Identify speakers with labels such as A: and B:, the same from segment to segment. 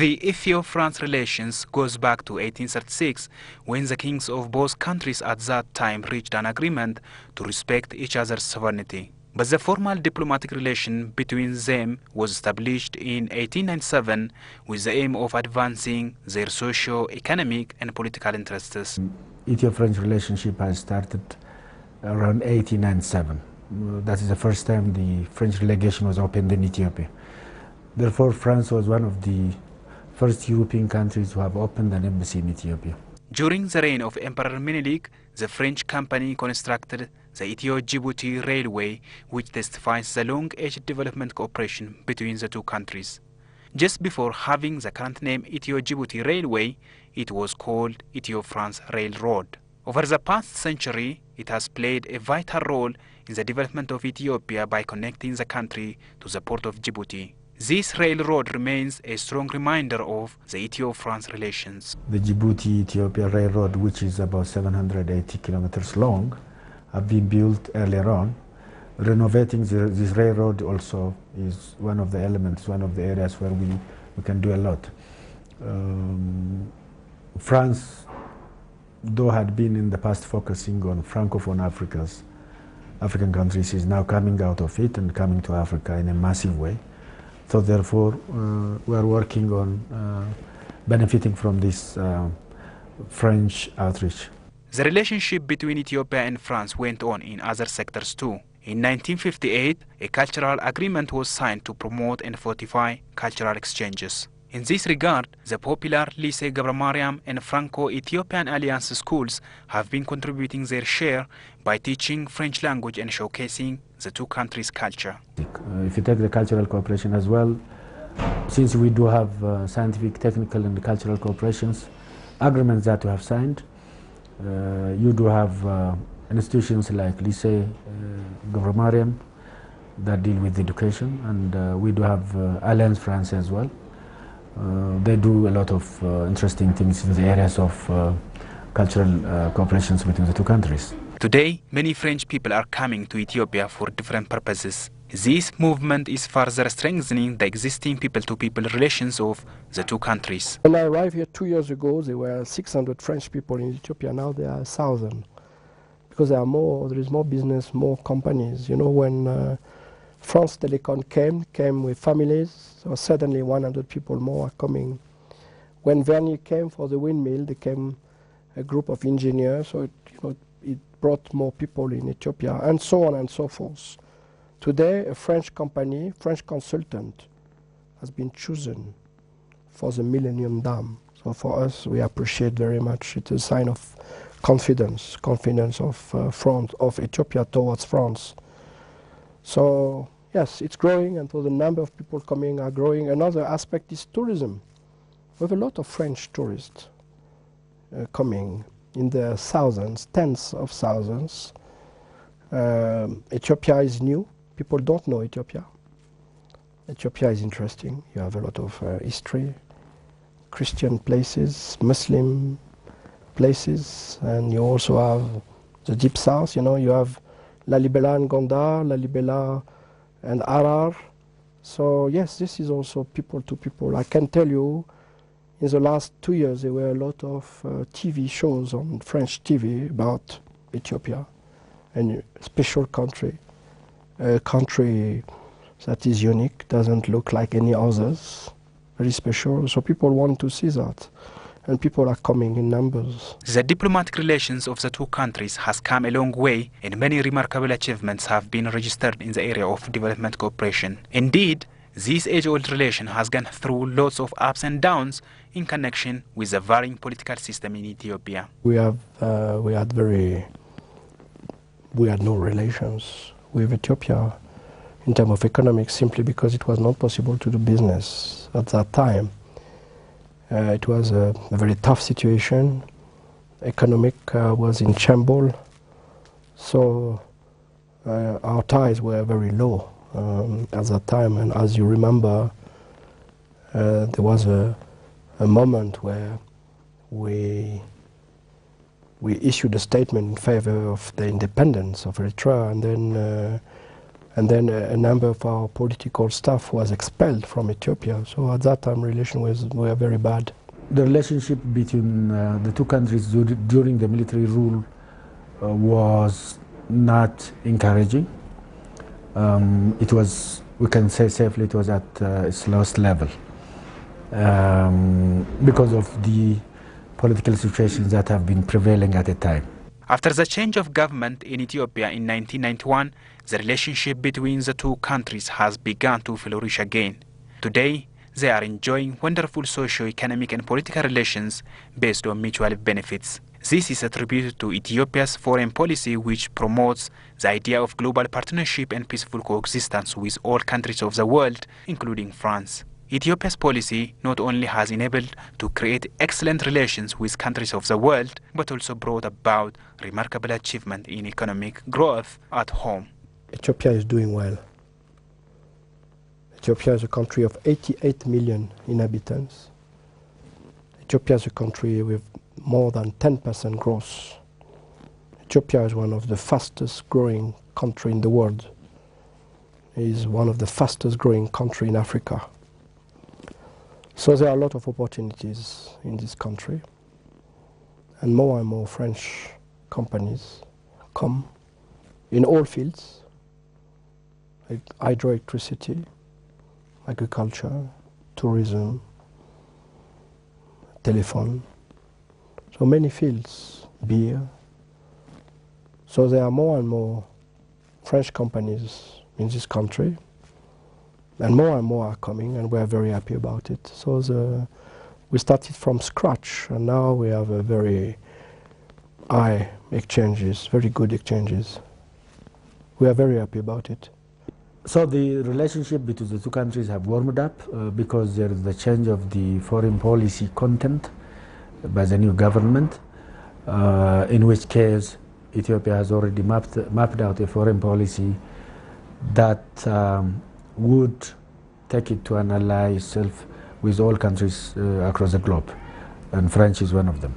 A: The Ethio-France relations goes back to 1836, when the kings of both countries at that time reached an agreement to respect each other's sovereignty. But the formal diplomatic relation between them was established in 1897 with the aim of advancing their socio-economic and political interests.
B: Ethio-French relationship has started around 1897. That is the first time the French legation was opened in Ethiopia. Therefore, France was one of the first European countries to have opened an embassy in Ethiopia.
A: During the reign of Emperor Menelik, the French company constructed the Ethio-Djibouti Railway, which testifies the long-age development cooperation between the two countries. Just before having the current name Ethio-Djibouti Railway, it was called Ethio-France Railroad. Over the past century, it has played a vital role in the development of Ethiopia by connecting the country to the port of Djibouti. This railroad remains a strong reminder of the Ethio-France relations.
B: The Djibouti-Ethiopia Railroad, which is about 780 kilometers long, have been built earlier on. Renovating this railroad also is one of the elements, one of the areas where we can do a lot. France, though had been in the past focusing on Francophone African countries, is now coming out of it and coming to Africa in a massive way. So therefore, we are working on benefiting from this French outreach.
A: The relationship between Ethiopia and France went on in other sectors too. In 1958, a cultural agreement was signed to promote and fortify cultural exchanges. In this regard, the popular Lycée Gabramariam and Franco-Ethiopian Alliance schools have been contributing their share by teaching French language and showcasing the two countries' culture.
B: If you take the cultural cooperation as well, since we do have scientific, technical and cultural cooperations, agreements that we have signed, you do have institutions like Lycée Gabramariam that deal with education, and we do have Alliance France as well. They do a lot of interesting things in the areas of cultural cooperations between the two countries.
A: Today, many French people are coming to Ethiopia for different purposes. This movement is further strengthening the existing people-to-people relations of the two countries.
C: When I arrived here 2 years ago, there were 600 French people in Ethiopia. Now there are 1,000, because there is more business, more companies. You know, when France Telecom came with families, so suddenly 100 people more are coming. When Vernier came for the windmill, there came a group of engineers, so it brought more people in Ethiopia, and so on and so forth. Today, a French company, French consultant, has been chosen for the Millennium Dam. So for us, we appreciate very much. It's a sign of confidence of France, of Ethiopia towards France. So yes, it's growing, and so the number of people coming are growing. Another aspect is tourism. We have a lot of French tourists coming in the thousands, tens of thousands. Ethiopia is new. People don't know Ethiopia. Ethiopia is interesting. You have a lot of history, Christian places, Muslim places, and you also have the deep south. You know, you have Lalibela and Gondar, Lalibela and Harar. So yes, this is also people to people. I can tell you, in the last 2 years, there were a lot of TV shows on French TV about Ethiopia, and a special country, a country that is unique, doesn't look like any others, very special. So people want to see that, and people are coming in numbers.
A: The diplomatic relations of the two countries has come a long way, and many remarkable achievements have been registered in the area of development cooperation. Indeed, this age-old relation has gone through lots of ups and downs in connection with the varying political system in Ethiopia.
C: We had no relations with Ethiopia in terms of economics, simply because it was not possible to do business at that time. It was a very tough situation. Economic was in shambles, so our ties were very low at that time. And as you remember, there was a moment where we issued a statement in favor of the independence of Eritrea, and then And then a number of our political staff was expelled from Ethiopia. So at that time, relations were very bad.
B: The relationship between the two countries during the military rule was not encouraging. It was, we can say safely, it was at its lowest level because of the political situations that have been prevailing at the time.
A: After the change of government in Ethiopia in 1991, the relationship between the two countries has begun to flourish again. Today, they are enjoying wonderful socio-economic and political relations based on mutual benefits. This is attributed to Ethiopia's foreign policy, which promotes the idea of global partnership and peaceful coexistence with all countries of the world, including France. Ethiopia's policy not only has enabled to create excellent relations with countries of the world, but also brought about remarkable achievement in economic growth at home.
C: Ethiopia is doing well. Ethiopia is a country of 88 million inhabitants. Ethiopia is a country with more than 10% growth. Ethiopia is one of the fastest growing countries in the world. It is one of the fastest growing countries in Africa. So there are a lot of opportunities in this country, and more French companies come in all fields, like hydroelectricity, agriculture, tourism, telephone, so many fields, beer. So there are more and more French companies in this country, and more are coming, and we are very happy about it. So we started from scratch, and now we have a very high exchanges, very good exchanges. We are very happy about it.
B: So the relationship between the two countries have warmed up because there is the change of the foreign policy content by the new government, in which case Ethiopia has already mapped out a foreign policy that would take it to an ally itself with all countries across the globe, and France is one of them.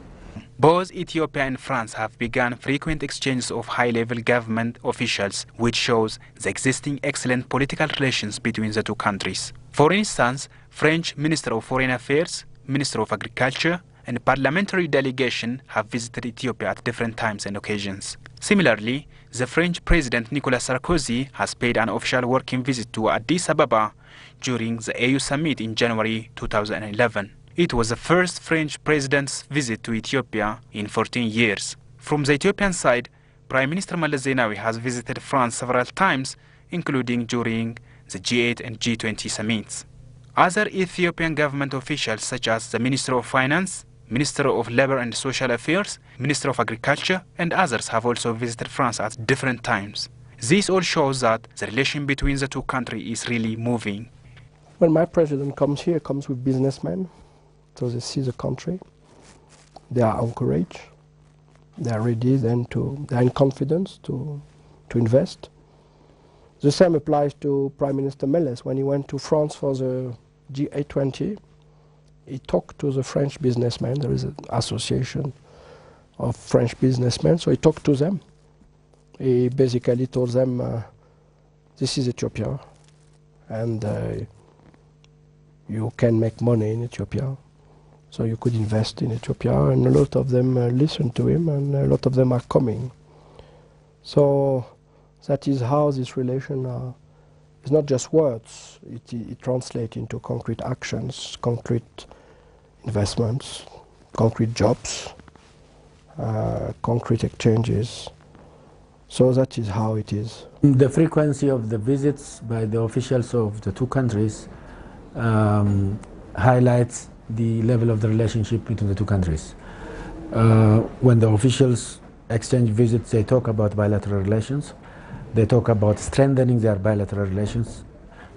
A: Both Ethiopia and France have begun frequent exchanges of high-level government officials, which shows the existing excellent political relations between the two countries. For instance, French Minister of Foreign Affairs, Minister of Agriculture, and parliamentary delegation have visited Ethiopia at different times and occasions. Similarly, the French President Nicolas Sarkozy has paid an official working visit to Addis Ababa during the AU summit in January 2011. It was the first French president's visit to Ethiopia in 14 years. From the Ethiopian side, Prime Minister Meles Zenawi has visited France several times, including during the G8 and G20 summits. Other Ethiopian government officials, such as the Minister of Finance, Minister of Labour and Social Affairs, Minister of Agriculture, and others have also visited France at different times. This all shows that the relation between the two countries is really moving.
C: When my president comes here, comes with businessmen, so they see the country, they are encouraged, they are ready then they are in confidence to invest. The same applies to Prime Minister Meles. When he went to France for the G820, he talked to the French businessmen. There is an association of French businessmen, so he talked to them. He basically told them, this is Ethiopia, and you can make money in Ethiopia, so you could invest in Ethiopia, and a lot of them listened to him, and a lot of them are coming. So that is how this relation is not just words, it translates into concrete actions, concrete investments, concrete jobs, concrete exchanges. So that is how it is.
B: The frequency of the visits by the officials of the two countries highlights the level of the relationship between the two countries. When the officials exchange visits, they talk about bilateral relations. They talk about strengthening their bilateral relations,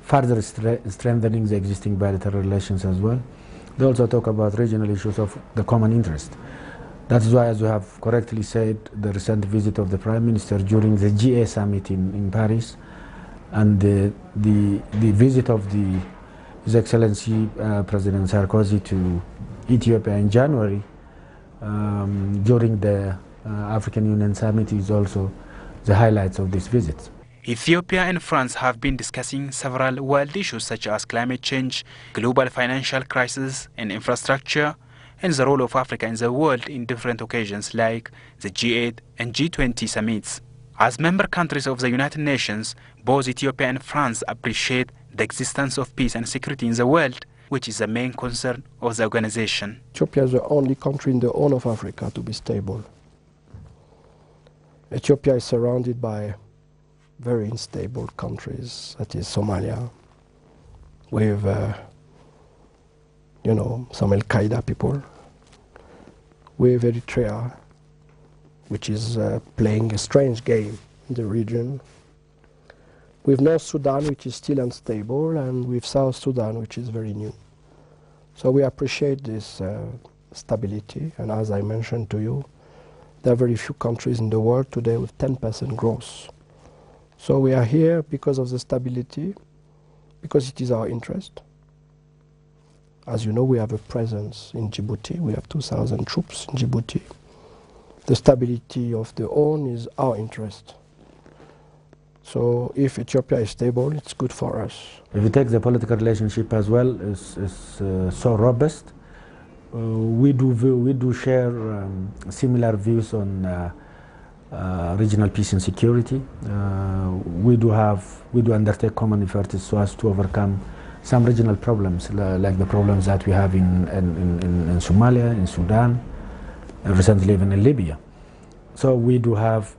B: further strengthening the existing bilateral relations as well. They also talk about regional issues of the common interest. That is why, as you have correctly said, the recent visit of the Prime Minister during the GA summit in Paris, and the visit of His Excellency President Sarkozy to Ethiopia in January during the African Union summit is also the highlights of this visit.
A: Ethiopia and France have been discussing several world issues such as climate change, global financial crisis and infrastructure, and the role of Africa in the world in different occasions like the G8 and G20 summits. As member countries of the United Nations, both Ethiopia and France appreciate the existence of peace and security in the world, which is the main concern of the organization.
C: Ethiopia is the only country in the Horn of Africa to be stable. Ethiopia is surrounded by very unstable countries, that is Somalia, with some Al-Qaeda people, with Eritrea, which is playing a strange game in the region, with North Sudan, which is still unstable, and with South Sudan, which is very new. So we appreciate this stability, and as I mentioned to you, there are very few countries in the world today with 10% growth. So we are here because of the stability, because it is our interest. As you know, we have a presence in Djibouti. We have 2,000 troops in Djibouti. The stability of the Horn is our interest. So if Ethiopia is stable, it's good for us.
B: If you take the political relationship as well, it's so robust. We do share similar views on regional peace and security. We do undertake common efforts so as to overcome some regional problems, like the problems that we have in Somalia, in Sudan, and recently even in Libya. So we do have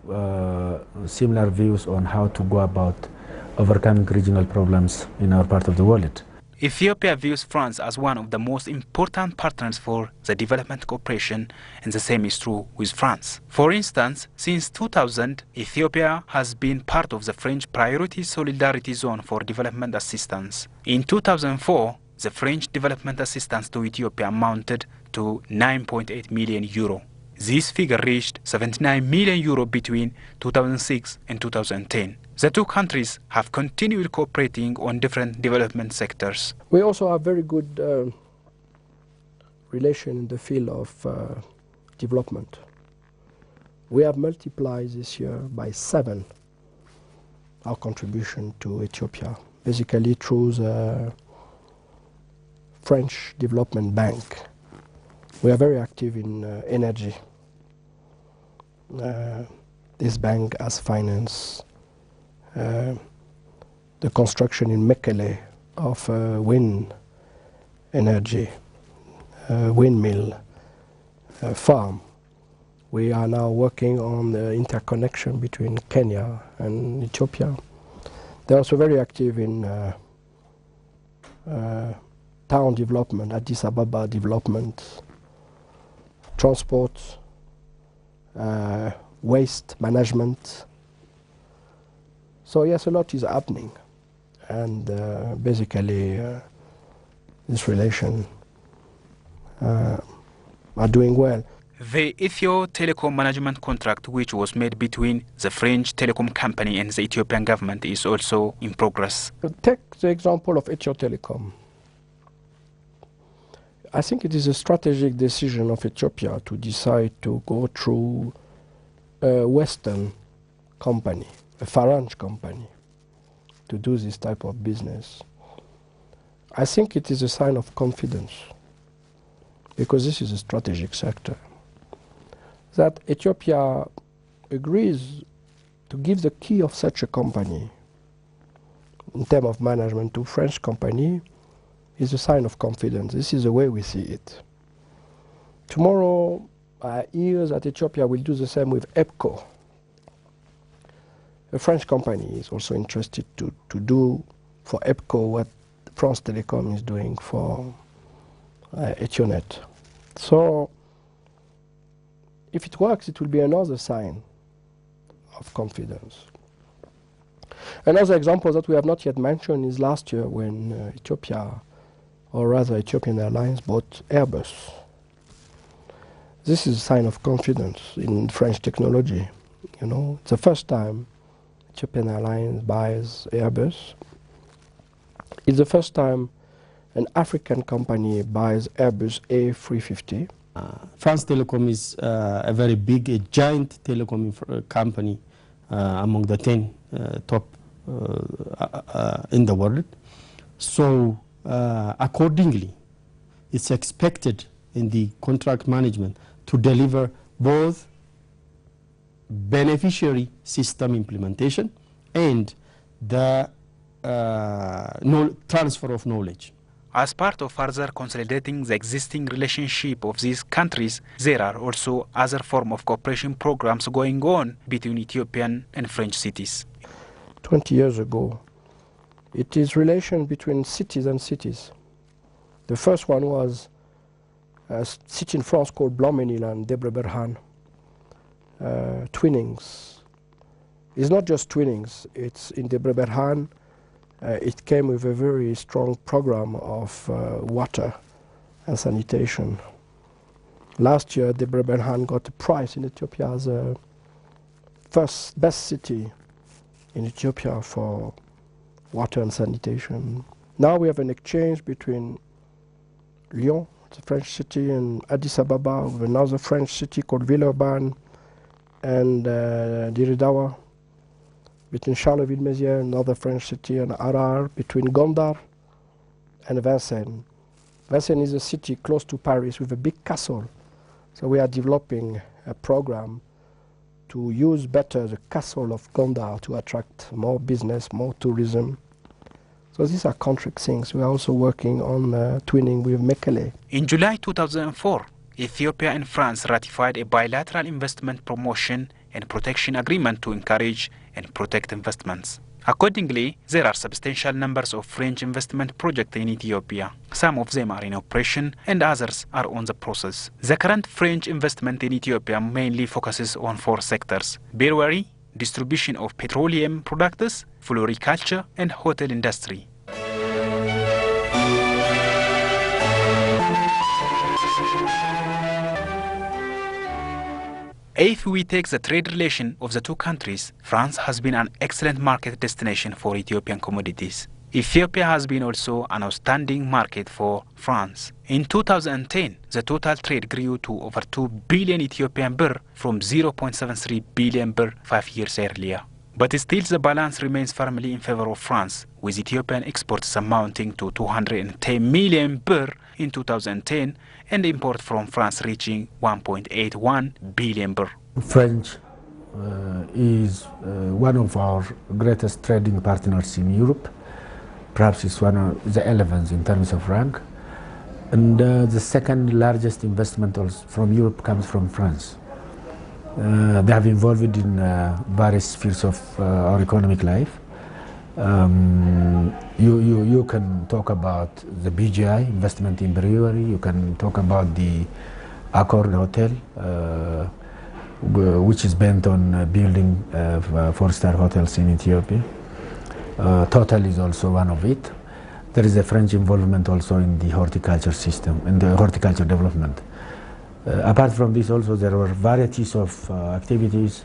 B: similar views on how to go about overcoming regional problems in our part of the world.
A: Ethiopia views France as one of the most important partners for the development cooperation, and the same is true with France. For instance, since 2000, Ethiopia has been part of the French Priority Solidarity Zone for Development Assistance. In 2004, the French development assistance to Ethiopia amounted to 9.8 million euro. This figure reached 79 million euro between 2006 and 2010. The two countries have continued cooperating on different development sectors.
C: We also have very good relation in the field of development. We have multiplied this year by 7 our contribution to Ethiopia, basically through the French Development Bank. We are very active in energy. This bank has financed the construction in Mekele of wind energy, windmill farm. We are now working on the interconnection between Kenya and Ethiopia. They're also very active in town development, Addis Ababa development, transport, waste management. So yes, a lot is happening, and basically this relation are doing well.
A: The Ethio Telecom management contract, which was made between the French telecom company and the Ethiopian government, is also in progress.
C: Take the example of Ethio Telecom. I think it is a strategic decision of Ethiopia to decide to go through a Western company, a French company, to do this type of business. I think it is a sign of confidence, because this is a strategic sector, that Ethiopia agrees to give the key of such a company in terms of management to a French company is a sign of confidence. This is the way we see it. Tomorrow, I hear that Ethiopia will do the same with EPCO. A French company is also interested to do for EPCO what France Telecom is doing for Ethionet. So if it works, it will be another sign of confidence. Another example that we have not yet mentioned is last year when Ethiopia, or rather Ethiopian Airlines, bought Airbus. This is a sign of confidence in French technology. You know, it's the first time Ethiopian Airlines buys Airbus. It's the first time an African company buys Airbus A350.
D: France Telecom is a very big, a giant telecom company among the 10 top in the world. So accordingly, it's expected in the contract management to deliver both beneficiary system implementation and the transfer of knowledge.
A: As part of further consolidating the existing relationship of these countries, there are also other forms of cooperation programs going on between Ethiopian and French cities.
C: 20 years ago, it is relation between cities and cities. The first one was a city in France called Blanc-Ménil and Debre Berhan. Twinnings. It's not just twinnings, it's in Debre Berhan. It came with a very strong program of water and sanitation. Last year, Debre Berhan got a prize in Ethiopia as a best city in Ethiopia for water and sanitation. Now we have an exchange between Lyon, the French city, and Addis Ababa, with another French city called Villeurbanne, and Diridawa, between Charleville-Mézières, another French city, and Arar, between Gondar and Vincennes. Vincennes is a city close to Paris with a big castle. So we are developing a program to use better the castle of Gondar to attract more business, more tourism. So these are contract things. We are also working on twinning with Mekele.
A: In July 2004, Ethiopia and France ratified a bilateral investment promotion and protection agreement to encourage and protect investments. Accordingly, there are substantial numbers of French investment projects in Ethiopia. Some of them are in operation and others are on the process. The current French investment in Ethiopia mainly focuses on 4 sectors: brewery, distribution of petroleum products, floriculture, and hotel industry. If we take the trade relation of the two countries, France has been an excellent market destination for Ethiopian commodities. Ethiopia has been also an outstanding market for France. In 2010, the total trade grew to over 2 billion Ethiopian birr from 0.73 billion birr 5 years earlier. But still the balance remains firmly in favor of France, with Ethiopian exports amounting to 210 million birr in 2010 and import from France reaching 1.81 billion birr.
B: French is one of our greatest trading partners in Europe. Perhaps it's one of the 11th in terms of rank. And the second largest investment from Europe comes from France. They have involved in various spheres of our economic life. You can talk about the BGI, investment in brewery. You can talk about the Accord Hotel, which is bent on building 4-star hotels in Ethiopia. Total is also one of it. There is a French involvement also in the horticulture system, in the horticulture development. Apart from this also, there were varieties of activities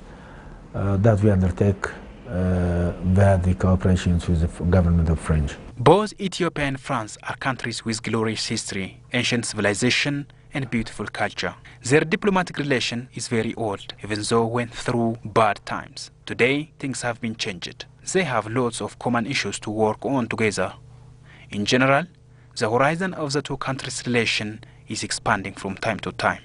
B: that we undertake via the cooperations with the government of France.
A: Both Ethiopia and France are countries with glorious history, ancient civilization, and beautiful culture. Their diplomatic relation is very old, even though went through bad times. Today, things have been changed. They have lots of common issues to work on together. In general, the horizon of the two countries' relation is expanding from time to time.